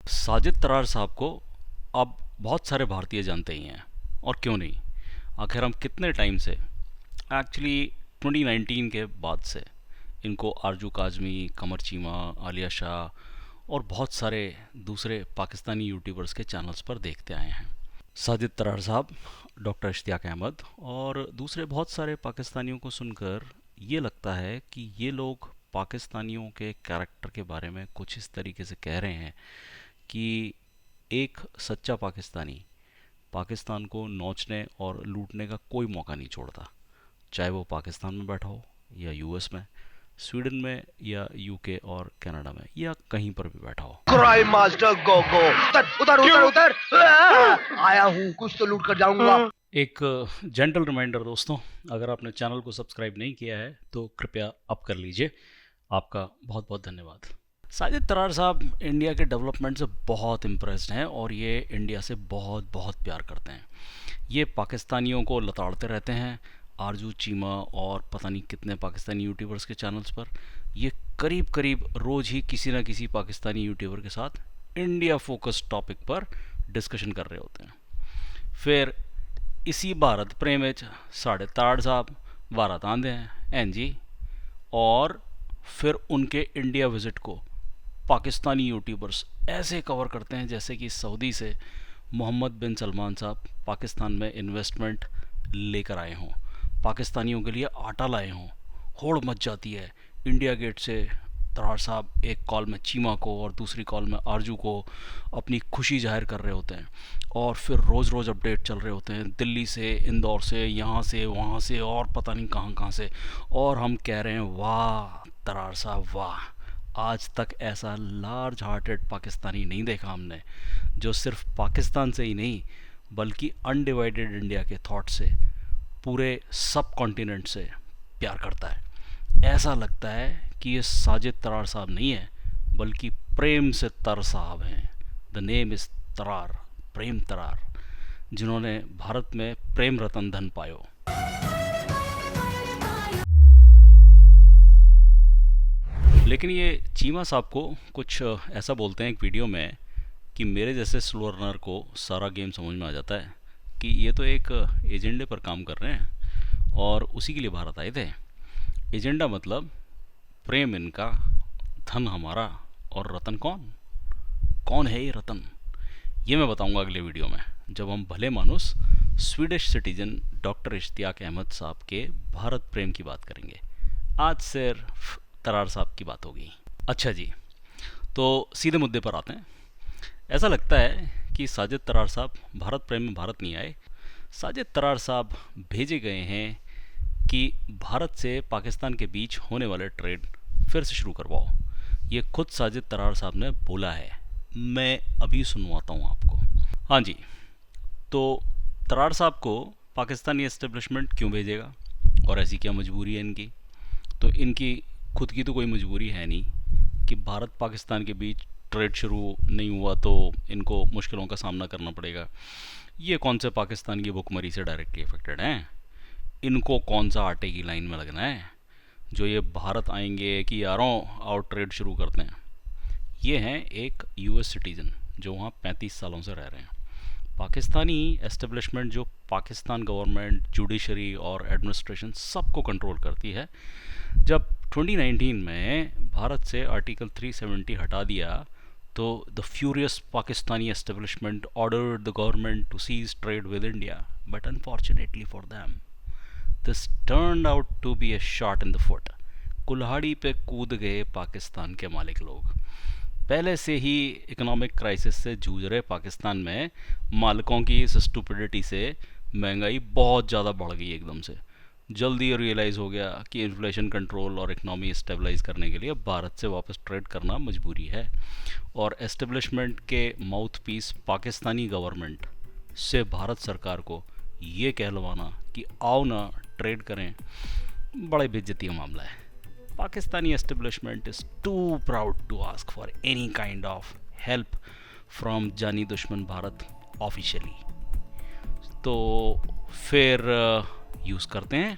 साजिद तरार साहब को अब बहुत सारे भारतीय जानते ही हैं, और क्यों नहीं। आखिर हम कितने टाइम से, एक्चुअली 2019 के बाद से इनको आरजू काजमी, कमर चीमा, आलिया शाह और बहुत सारे दूसरे पाकिस्तानी यूट्यूबर्स के चैनल्स पर देखते आए हैं। साजिद तरार साहब, डॉक्टर इश्तियाक अहमद और दूसरे बहुत सारे पाकिस्तानियों को सुनकर ये लगता है कि ये लोग पाकिस्तानियों के कैरेक्टर के बारे में कुछ इस तरीके से कह रहे हैं कि एक सच्चा पाकिस्तानी पाकिस्तान को नोचने और लूटने का कोई मौका नहीं छोड़ता, चाहे वो पाकिस्तान में बैठा हो या यूएस में, स्वीडन में या यूके और कनाडा में, या कहीं पर भी बैठा हो। क्राइम मास्टर गो गो उधर उधर उधर उधर आया हूँ, कुछ तो लूट कर जाऊंगा। एक जेंटल रिमाइंडर दोस्तों, अगर आपने चैनल को सब्सक्राइब नहीं किया है तो कृपया अब कर लीजिए। आपका बहुत बहुत धन्यवाद। साजिद तरार साहब इंडिया के डेवलपमेंट से बहुत इम्प्रेस्ड हैं और ये इंडिया से बहुत बहुत प्यार करते हैं। ये पाकिस्तानियों को लताड़ते रहते हैं, आरजू चीमा और पता नहीं कितने पाकिस्तानी यूट्यूबर्स के चैनल्स पर। ये करीब करीब रोज़ ही किसी ना किसी पाकिस्तानी यूट्यूबर के साथ इंडिया फोकस टॉपिक पर डिस्कशन कर रहे होते हैं। फिर इसी भारत प्रेम में साढ़े ताड़ साहब भारत आंदे हैं हैं जी, और फिर उनके इंडिया विज़िट को पाकिस्तानी यूट्यूबर्स ऐसे कवर करते हैं जैसे कि सऊदी से मोहम्मद बिन सलमान साहब पाकिस्तान में इन्वेस्टमेंट लेकर आए हों, पाकिस्तानियों के लिए आटा लाए हों। होड़ मच जाती है। इंडिया गेट से तरार साहब एक कॉल में चीमा को और दूसरी कॉल में आरजू को अपनी खुशी जाहिर कर रहे होते हैं, और फिर रोज़ रोज़ अपडेट चल रहे होते हैं, दिल्ली से, इंदौर से, यहाँ से, वहाँ से और पता नहीं कहाँ कहाँ से। और हम कह रहे हैं वाह तरार साहब वाह, आज तक ऐसा लार्ज हार्टेड पाकिस्तानी नहीं देखा हमने, जो सिर्फ पाकिस्तान से ही नहीं बल्कि अनडिवाइडेड इंडिया के थॉट से पूरे सब कॉन्टिनेंट से प्यार करता है। ऐसा लगता है कि ये साजिद तरार साहब नहीं है बल्कि प्रेम से तर साहब हैं। द नेम इज़ तरार, प्रेम तरार, जिन्होंने भारत में प्रेम रतन धन पायो। लेकिन ये चीमा साहब को कुछ ऐसा बोलते हैं एक वीडियो में कि मेरे जैसे स्लो रनर को सारा गेम समझ में आ जाता है कि ये तो एक एजेंडे पर काम कर रहे हैं और उसी के लिए भारत आए थे। एजेंडा मतलब प्रेम इनका, धन हमारा, और रतन कौन कौन है ये रतन, ये मैं बताऊंगा अगले वीडियो में, जब हम भले मानुस Swedish citizen doctor Ishtiaq Ahmed sahab के भारत प्रेम की बात करेंगे। आज सिर्फ तरार साहब की बात होगी। अच्छा जी, तो सीधे मुद्दे पर आते हैं। ऐसा लगता है कि साजिद तरार साहब भारत प्रेम में भारत नहीं आए। साजिद तरार साहब भेजे गए हैं कि भारत से पाकिस्तान के बीच होने वाले ट्रेड फिर से शुरू करवाओ। ये खुद साजिद तरार साहब ने बोला है, मैं अभी सुनवाता हूँ आपको। हाँ जी, तो तरार साहब को पाकिस्तानी एस्टेब्लिशमेंट क्यों भेजेगा और ऐसी क्या मजबूरी है इनकी? तो इनकी खुद की तो कोई मजबूरी है नहीं कि भारत पाकिस्तान के बीच ट्रेड शुरू नहीं हुआ तो इनको मुश्किलों का सामना करना पड़ेगा। ये कौन से पाकिस्तान की भुखमरी से डायरेक्टली अफेक्टेड हैं? इनको कौन सा आटे की लाइन में लगना है जो ये भारत आएंगे कि यारों आओ ट्रेड शुरू करते हैं? ये हैं एक यूएस सिटीज़न जो वहाँ 35 सालों से रह रहे हैं। पाकिस्तानी एस्टेब्लिशमेंट जो पाकिस्तान गवर्नमेंट, जुडिशरी और एडमिनिस्ट्रेशन सबको कंट्रोल करती है, जब 2019 में भारत से आर्टिकल 370 हटा दिया तो the furious Pakistani establishment ordered the government to cease trade with India, but unfortunately for them this turned out to be a shot in the foot. कुल्हाड़ी पे कूद गए पाकिस्तान के मालिक लोग। पहले से ही इकोनॉमिक क्राइसिस से जूझ रहे पाकिस्तान में मालिकों की इस स्टूपिडिटी से महंगाई बहुत ज़्यादा बढ़ गई एकदम से। जल्दी रियलाइज़ हो गया कि इन्फ्लेशन कंट्रोल और इकनॉमी स्टेबलाइज करने के लिए भारत से वापस ट्रेड करना मजबूरी है, और एस्टेब्लिशमेंट के माउथ पीस पाकिस्तानी गवर्नमेंट से भारत सरकार को ये कहलवाना कि आओ ना ट्रेड करें, बड़े बेइज्जती का मामला है। Pakistani establishment is too proud to ask for any kind of help from जानी दुश्मन भारत ऑफिशियली। तो फिर यूज़ करते हैं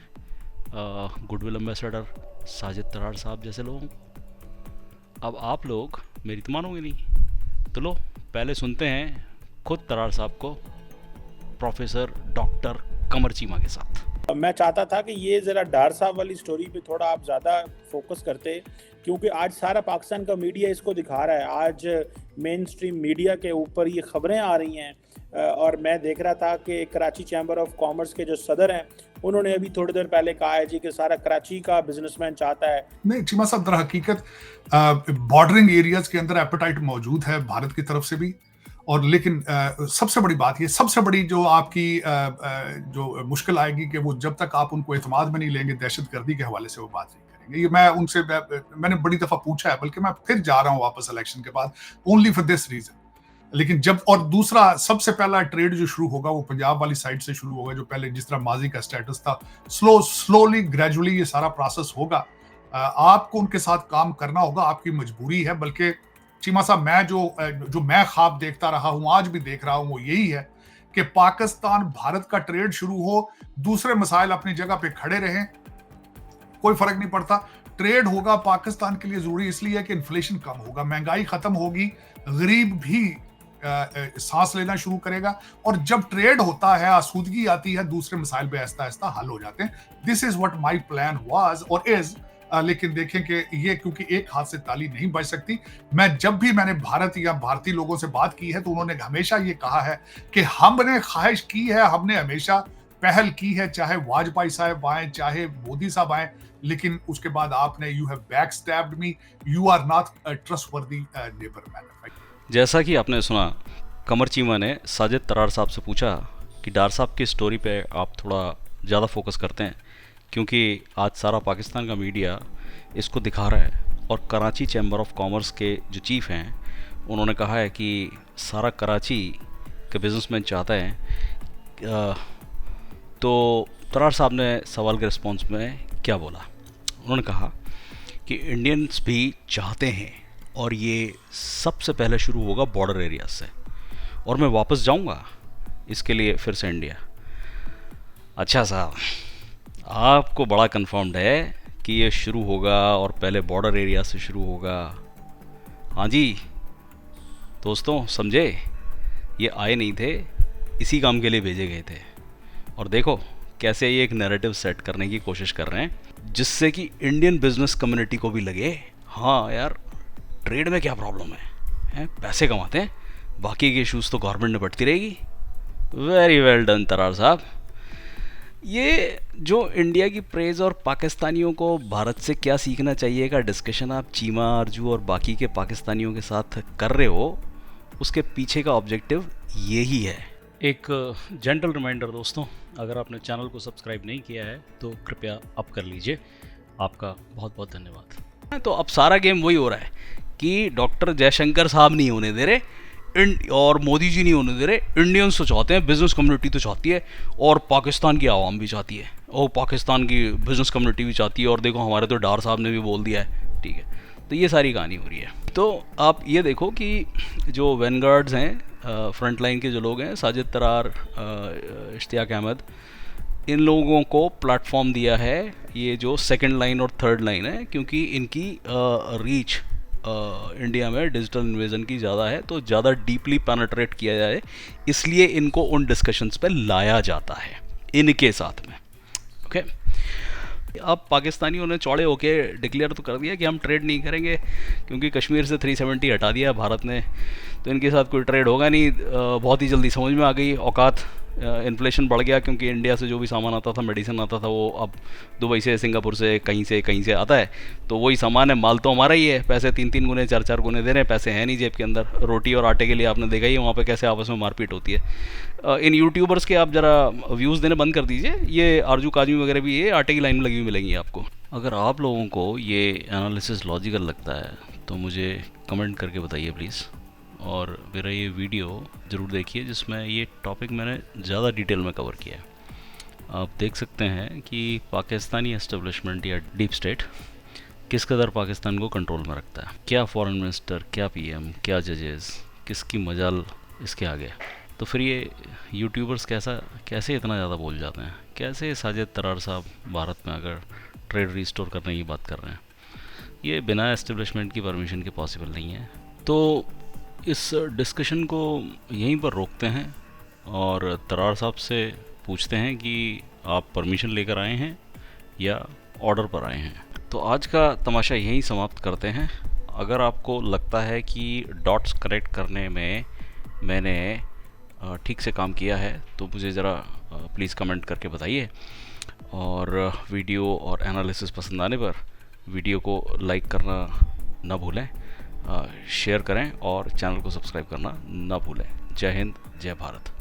गुडविल एम्बेसडर साजिद तरार साहब जैसे लोगों को। अब आप लोग मेरी तो मानोगे नहीं, तो लो पहले सुनते हैं खुद तरार साहब को प्रोफेसर डॉक्टर कमर चीमा के साथ। मैं चाहता था कि ये ज़रा डार साहब वाली स्टोरी पे थोड़ा आप ज़्यादा फोकस करते, क्योंकि आज सारा पाकिस्तान का मीडिया इसको दिखा रहा है। आज मेन स्ट्रीम मीडिया के ऊपर ये खबरें आ रही हैं, और मैं देख रहा था कि कराची चैम्बर ऑफ कॉमर्स के जो सदर हैं उन्होंने अभी थोड़ी देर पहले कहा है जी कि सारा कराची का बिजनेसमैन चाहता है। नहीं चीमा साहब, दर हकीकत बॉर्डरिंग एरियाज के अंदर एपेटाइट मौजूद है भारत की तरफ से भी, और लेकिन सबसे बड़ी बात ये, सबसे बड़ी जो आपकी जो मुश्किल आएगी कि वो जब तक आप उनको एतमाद में नहीं लेंगे, दहशतगर्दी के हवाले से वो बात नहीं करेंगे। ये मैं उनसे मैंने बड़ी दफा पूछा है, बल्कि मैं फिर जा रहा हूँ वापस इलेक्शन के बाद, ओनली फॉर दिस रीजन। लेकिन जब, और दूसरा सबसे पहला ट्रेड जो शुरू होगा वो पंजाब वाली साइड से शुरू होगा, जो पहले जिस तरह माजी का स्टेटस था, स्लोली ग्रेजुअली ये सारा प्रोसेस होगा। आपको उनके साथ काम करना होगा, आपकी मजबूरी है। बल्कि चीमा साहब, मैं जो मैं ख्वाब देखता रहा हूं, आज भी देख रहा हूं, वो यही है कि पाकिस्तान भारत का ट्रेड शुरू हो, दूसरे मसाइल अपनी जगह पे खड़े रहें, कोई फर्क नहीं पड़ता। ट्रेड होगा पाकिस्तान के लिए जरूरी इसलिए है कि इन्फ्लेशन कम होगा, महंगाई खत्म होगी, गरीब भी सांस लेना शुरू करेगा, और जब ट्रेड होता है, आसूदगी आती है, दूसरे मसाइल पे आहिस्ता आहिस्ता हल हो जाते हैं। This is what my plan was और इज। लेकिन देखें कि ये, क्योंकि एक हाथ से ताली नहीं बज सकती। मैं जब भी मैंने भारत या भारतीय लोगों से बात की है तो उन्होंने हमेशा ये कहा है कि हमने ख्वाहिश की है, हमने हमेशा पहल की है, चाहे वाजपेयी साहब आए, चाहे मोदी साहब आए, लेकिन उसके बाद आपने you have backstabbed me, you are not a trustworthy neighbour man. जैसा कि आपने सुना, कमर चीमा ने साजिद तरार साहब से पूछा कि डार साहब की स्टोरी पे आप थोड़ा ज़्यादा फोकस करते हैं, क्योंकि आज सारा पाकिस्तान का मीडिया इसको दिखा रहा है। और कराची चैम्बर ऑफ कॉमर्स के जो चीफ़ हैं उन्होंने कहा है कि सारा कराची के बिजनेसमैन चाहता है। तो तरार साहब ने सवाल के रिस्पॉन्स में क्या बोला? उन्होंने कहा कि इंडियंस भी चाहते हैं, और ये सबसे पहले शुरू होगा बॉर्डर एरिया से, और मैं वापस जाऊंगा इसके लिए फिर से इंडिया। अच्छा साहब, आपको बड़ा कंफर्म्ड है कि ये शुरू होगा और पहले बॉर्डर एरिया से शुरू होगा? हाँ जी दोस्तों, समझे? ये आए नहीं थे, इसी काम के लिए भेजे गए थे। और देखो कैसे ये एक नैरेटिव सेट करने की कोशिश कर रहे हैं, जिससे कि इंडियन बिजनेस कम्युनिटी को भी लगे हाँ यार, ट्रेड में क्या प्रॉब्लम है, पैसे कमाते हैं, बाकी के इश्यूज़ तो गवर्नमेंट निपटती रहेगी। वेरी वेल डन तरार साहब। ये जो इंडिया की प्रेज और पाकिस्तानियों को भारत से क्या सीखना चाहिए का डिस्कशन आप चीमा, आरजू और बाकी के पाकिस्तानियों के साथ कर रहे हो, उसके पीछे का ऑब्जेक्टिव यही है। एक जेंटल रिमाइंडर दोस्तों, अगर आपने चैनल को सब्सक्राइब नहीं किया है तो कृपया अब कर लीजिए। आपका बहुत बहुत धन्यवाद। तो अब सारा गेम वही हो रहा है कि डॉक्टर जयशंकर साहब नहीं होने दे रहे और मोदी जी नहीं होने दे रहे, इंडियंस तो चाहते हैं, बिजनेस कम्युनिटी तो चाहती है, और पाकिस्तान की आवाम भी चाहती है, और पाकिस्तान की बिजनेस कम्युनिटी भी चाहती है, और देखो हमारे तो डार साहब ने भी बोल दिया है। ठीक है, तो ये सारी कहानी हो रही है। तो आप ये देखो कि जो वैनगार्ड्स हैं, फ्रंट लाइन के जो लोग हैं, साजिद तरार, इश्तियाक अहमद, इन लोगों को प्लेटफॉर्म दिया है ये जो सेकंड लाइन और थर्ड लाइन है, क्योंकि इनकी रीच इंडिया में डिजिटल इन्वेजन की ज़्यादा है, तो ज़्यादा डीपली पेनिट्रेट किया जाए, इसलिए इनको उन डिस्कशंस पे लाया जाता है इनके साथ में। ओके, अब पाकिस्तानियों ने चौड़े होके डिक्लेयर तो कर दिया कि हम ट्रेड नहीं करेंगे, क्योंकि कश्मीर से 370 हटा दिया भारत ने, तो इनके साथ कोई ट्रेड होगा नहीं। बहुत ही जल्दी समझ में आ गई औकात, इन्फ्लेशन बढ़ गया, क्योंकि इंडिया से जो भी सामान आता था, मेडिसिन आता था, वो अब दुबई से, सिंगापुर से, कहीं से आता है, तो वही सामान है, माल तो हमारा ही है, पैसे 3-3 गुने 4-4 गुने दे रहे हैं, पैसे हैं नहीं जेब के अंदर। रोटी और आटे के लिए आपने देखा ही वहाँ पे कैसे आपस में मारपीट होती है। इन यूट्यूबर्स के आप ज़रा व्यूज़ देने बंद कर दीजिए, ये आरजू काजमी वगैरह भी ये आटे की लाइन में लगी हुई मिलेंगी आपको। अगर आप लोगों को ये एनालिसिस लॉजिकल लगता है तो मुझे कमेंट करके बताइए प्लीज़, और मेरा ये वीडियो ज़रूर देखिए जिसमें ये टॉपिक मैंने ज़्यादा डिटेल में कवर किया है। आप देख सकते हैं कि पाकिस्तानी एस्टेब्लिशमेंट या डीप स्टेट किस कदर पाकिस्तान को कंट्रोल में रखता है, क्या फॉरेन मिनिस्टर, क्या पीएम, क्या जजेस, किसकी मजाल इसके आगे। तो फिर ये यूट्यूबर्स कैसे इतना ज़्यादा बोल जाते हैं, कैसे साजिद तरार साहब भारत में अगर ट्रेड रिस्टोर करने की बात कर रहे हैं, ये बिना एस्टेब्लिशमेंट की परमिशन के पॉसिबल नहीं है। तो इस डिस्कशन को यहीं पर रोकते हैं और तरार साहब से पूछते हैं कि आप परमिशन लेकर आए हैं या ऑर्डर पर आए हैं। तो आज का तमाशा यहीं समाप्त करते हैं। अगर आपको लगता है कि डॉट्स कनेक्ट करने में मैंने ठीक से काम किया है तो मुझे ज़रा प्लीज़ कमेंट करके बताइए, और वीडियो और एनालिसिस पसंद आने पर वीडियो को लाइक करना ना भूलें, शेयर करें और चैनल को सब्सक्राइब करना ना भूलें। जय हिंद, जय भारत।